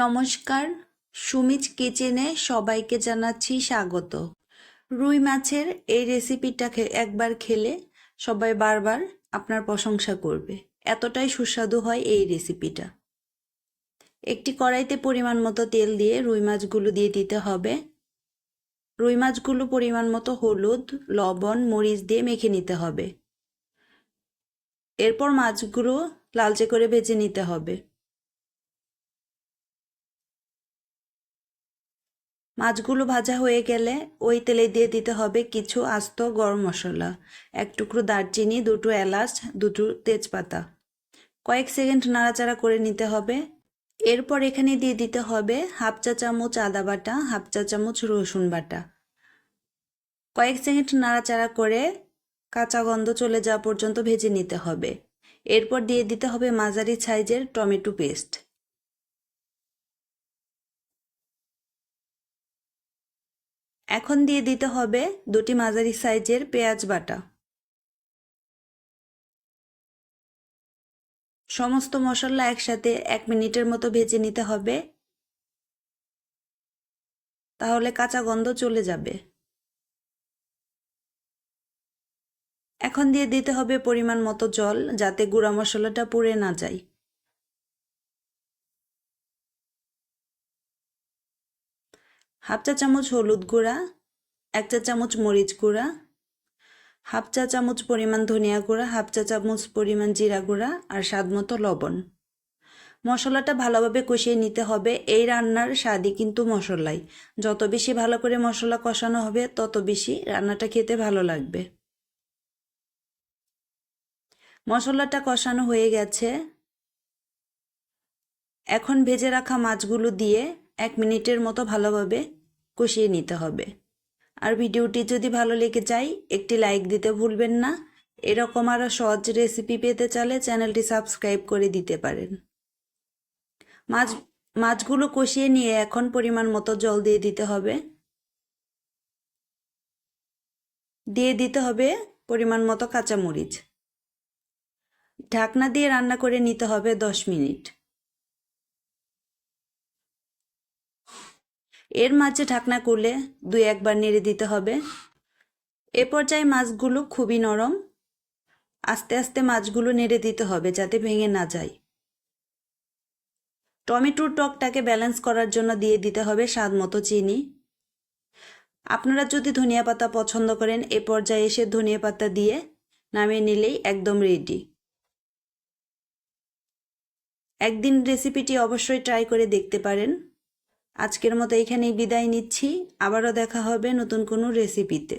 নমস্কার, সুমিজ কিচেনে সবাইকে জানাচ্ছি স্বাগত। রুই মাছের এই রেসিপিটা একবার খেলে সবাই বারবার আপনার প্রশংসা করবে, এতটাই সুস্বাদু হয় এই রেসিপিটা। একটি কড়াইতে পরিমাণ মতো তেল দিয়ে রুই মাছগুলো দিয়ে দিতে হবে। রুই মাছগুলো পরিমাণ মতো হলুদ, লবণ, মরিচ দিয়ে মেখে নিতে হবে। এরপর মাছগুলো লালচে করে ভেজে নিতে হবে। মাছগুলো ভাজা হয়ে গেলে ওই তেলে দিয়ে দিতে হবে কিছু আস্ত গরম মশলা, এক টুকরো দারচিনি, দুটো এলাচ, দুটো তেজপাতা। কয়েক সেকেন্ড নাড়াচাড়া করে নিতে হবে। এরপর এখানে দিয়ে দিতে হবে হাফ চা চামচ আদা বাটা, হাফ চা চামচ রসুন বাটা। কয়েক সেকেন্ড নাড়াচাড়া করে কাঁচা গন্ধ চলে যাওয়া পর্যন্ত ভেজে নিতে হবে। এরপর দিয়ে দিতে হবে মাঝারি সাইজের টমেটো পেস্ট। এখন দিয়ে দিতে হবে দুটি মাঝারি সাইজের পেঁয়াজ বাটা। সমস্ত মশলা একসাথে 1 মিনিটের মতো ভেজে নিতে হবে, তাহলে কাঁচা গন্ধ চলে যাবে। এখন দিয়ে দিতে হবে পরিমাণ মতো জল, যাতে গুঁড়া মশলাটা পুড়ে না যায়। হাফ চা চামচ হলুদ গুঁড়া, 1 চা চামচ মরিচ গুঁড়া, হাফ চা চামচ পরিমাণ ধনিয়া গুঁড়া, হাফ চা চামচ পরিমাণ জিরা গুঁড়া আর স্বাদ মতো লবণ। মশলাটা ভালোভাবে কষিয়ে নিতে হবে। এই রান্নার স্বাদই কিন্তু মশলাই। যত বেশি ভালো করে মশলা কষানো হবে তত বেশি রান্নাটা খেতে ভালো লাগবে। মশলাটা কষানো হয়ে গেছে। এখন ভেজে রাখা মাছগুলো দিয়ে 1 মিনিটের মতো ভালোভাবে কষিয়ে নিতে হবে। আর ভিডিওটি যদি ভালো লেগে যায় একটি লাইক দিতে ভুলবেন না। এরকম আরও সহজ রেসিপি পেতে চাইলে চ্যানেলটি সাবস্ক্রাইব করে দিতে পারেন। মাছগুলো কষিয়ে নিয়ে এখন পরিমাণ মতো জল দিয়ে দিতে হবে। দিয়ে দিতে হবে পরিমাণ মতো কাঁচামরিচ। ঢাকনা দিয়ে রান্না করে নিতে হবে 10 মিনিট। এর মাঝে ঢাকনা খুলে 2-1 বার নেড়ে দিতে হবে। এ পর্যায়ে মাছগুলো খুবই নরম, আস্তে আস্তে মাছগুলো নেড়ে দিতে হবে যাতে ভেঙে না যায়। টমেটোর টকটাকে ব্যালেন্স করার জন্য দিয়ে দিতে হবে স্বাদ মতো চিনি। আপনারা যদি ধনিয়া পাতা পছন্দ করেন এ পর্যায়ে এসে ধনিয়া পাতা দিয়ে নামিয়ে নিলেই একদম রেডি। একদিন রেসিপিটি অবশ্যই ট্রাই করে দেখতে পারেন। আজকের মতো এখানেই বিদায় নিচ্ছি। আবারও দেখা হবে নতুন কোনো রেসিপিতে।